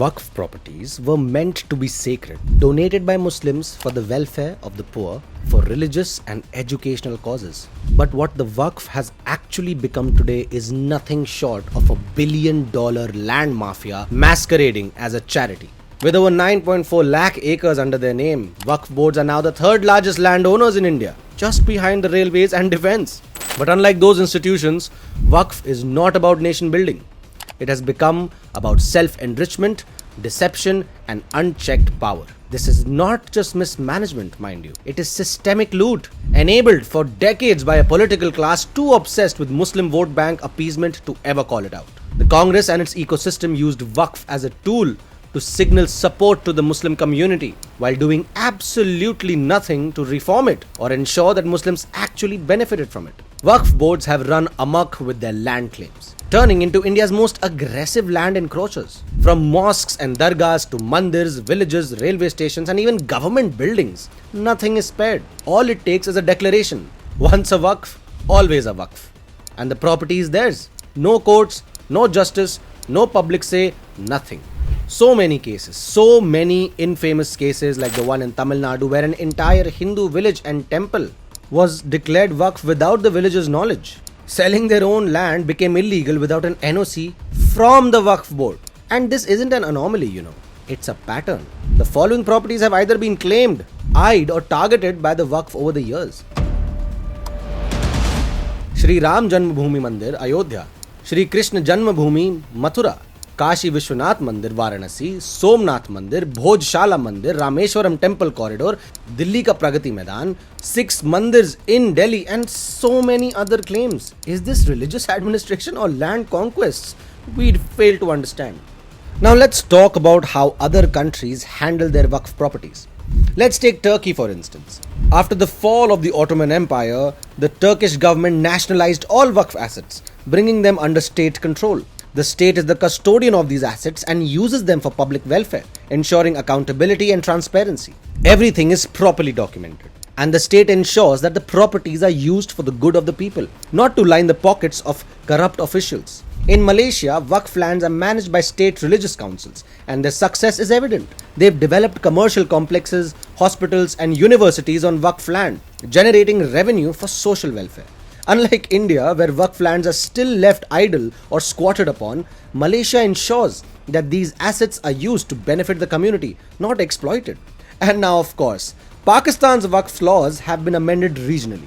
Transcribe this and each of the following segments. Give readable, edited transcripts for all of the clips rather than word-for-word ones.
Waqf properties were meant to be sacred, donated by Muslims for the welfare of the poor, for religious and educational causes. But what the Waqf has actually become today is nothing short of $1 billion land mafia masquerading as a charity. With over 9.4 lakh acres under their name, Waqf boards are now the third largest landowners in India, just behind the railways and defense. But unlike those institutions, Waqf is not about nation building. It has become about self-enrichment, deception and unchecked power. This is not just mismanagement, mind you. It is systemic loot, enabled for decades by a political class too obsessed with Muslim vote bank appeasement to ever call it out. The Congress and its ecosystem used Waqf as a tool to signal support to the Muslim community while doing absolutely nothing to reform it or ensure that Muslims actually benefited from it. Waqf boards have run amok with their land claims, turning into India's most aggressive land encroachers. From mosques and dargahs to mandirs, villages, railway stations and even government buildings, nothing is spared. All it takes is a declaration. Once a Waqf, always a Waqf. And the property is theirs. No courts, no justice, no public say, nothing. So many cases, so many infamous cases like the one in Tamil Nadu where an entire Hindu village and temple was declared Waqf without the villagers' knowledge. Selling their own land became illegal without an NOC from the Waqf board. And this isn't an anomaly, it's a pattern. The following properties have either been claimed, eyed or targeted by the Waqf over the years. Shri Ram Janmabhoomi Mandir, Ayodhya. Shri Krishna Janmabhoomi, Mathura. Kashi Vishwanath Mandir, Varanasi, Somnath Mandir, Bhojshala Mandir, Rameshwaram Temple Corridor, Delhi ka Pragati Maidan, 6 mandirs in Delhi and so many other claims. Is this religious administration or land conquests? We'd fail to understand. Now let's talk about how other countries handle their Waqf properties. Let's take Turkey for instance. After the fall of the Ottoman Empire, the Turkish government nationalized all Waqf assets, bringing them under state control. The state is the custodian of these assets and uses them for public welfare, ensuring accountability and transparency. Everything is properly documented, and the state ensures that the properties are used for the good of the people, not to line the pockets of corrupt officials. In Malaysia, Waqf lands are managed by state religious councils, and their success is evident. They've developed commercial complexes, hospitals, and universities on Waqf land, generating revenue for social welfare. Unlike India, where Waqf lands are still left idle or squatted upon, Malaysia ensures that these assets are used to benefit the community, not exploited. And now, of course, Pakistan's Waqf laws have been amended regionally.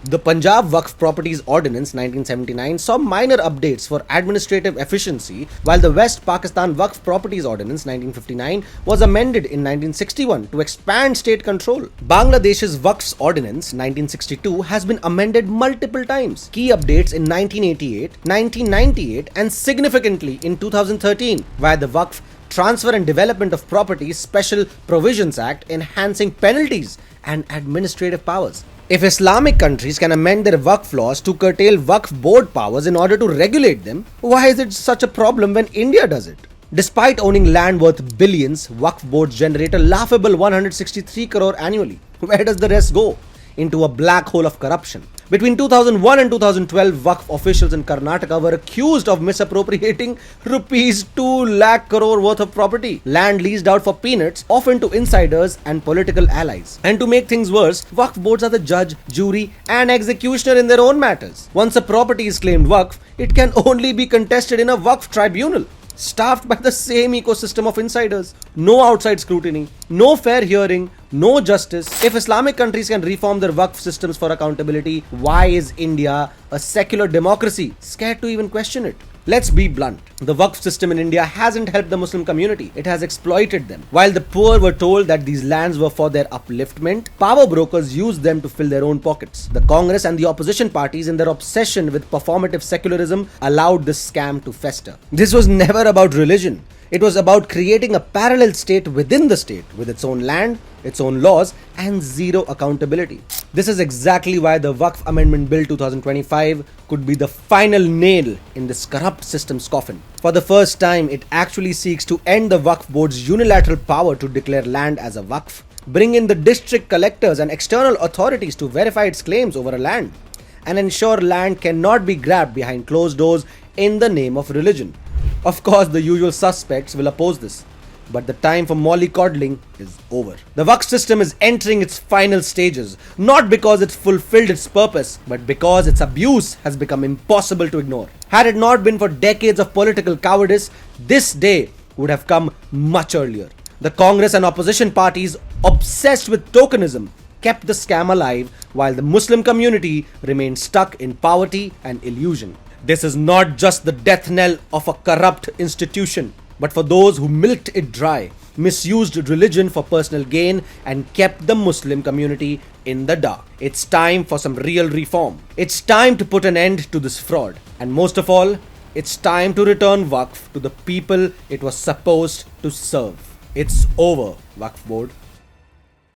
The Punjab Waqf Properties Ordinance 1979 saw minor updates for administrative efficiency, while the West Pakistan Waqf Properties Ordinance 1959 was amended in 1961 to expand state control. Bangladesh's Waqf's Ordinance 1962 has been amended multiple times. Key updates in 1988, 1998 and significantly in 2013 via the Waqf Transfer and Development of Properties Special Provisions Act, enhancing penalties and administrative powers. If Islamic countries can amend their Waqf laws to curtail Waqf board powers in order to regulate them, why is it such a problem when India does it? Despite owning land worth billions, Waqf boards generate a laughable 163 crore annually. Where does the rest go? Into a black hole of corruption. Between 2001 and 2012, Waqf officials in Karnataka were accused of misappropriating rupees 2 lakh crore worth of property, land leased out for peanuts, often to insiders and political allies. And to make things worse, Waqf boards are the judge, jury and executioner in their own matters. Once a property is claimed Waqf, it can only be contested in a Waqf tribunal, staffed by the same ecosystem of insiders. No outside scrutiny, no fair hearing, no justice. If Islamic countries can reform their Waqf systems for accountability, why is India, a secular democracy, scared to even question it? Let's be blunt. The Waqf system in India hasn't helped the Muslim community. It has exploited them. While the poor were told that these lands were for their upliftment, power brokers used them to fill their own pockets. The Congress and the opposition parties, in their obsession with performative secularism, allowed this scam to fester. This was never about religion. It was about creating a parallel state within the state, with its own land, its own laws, and zero accountability. This is exactly why the Waqf Amendment Bill 2025 could be the final nail in this corrupt system's coffin. For the first time, it actually seeks to end the Waqf board's unilateral power to declare land as a Waqf, bring in the district collectors and external authorities to verify its claims over a land, and ensure land cannot be grabbed behind closed doors in the name of religion. Of course, the usual suspects will oppose this. But the time for mollycoddling is over. The Waqf system is entering its final stages, not because it fulfilled its purpose, but because its abuse has become impossible to ignore. Had it not been for decades of political cowardice, this day would have come much earlier. The Congress and opposition parties, obsessed with tokenism, kept the scam alive while the Muslim community remained stuck in poverty and illusion. This is not just the death knell of a corrupt institution, but for those who milked it dry, misused religion for personal gain, and kept the Muslim community in the dark. It's time for some real reform. It's time to put an end to this fraud. And most of all, it's time to return Waqf to the people it was supposed to serve. It's over, Waqf Board.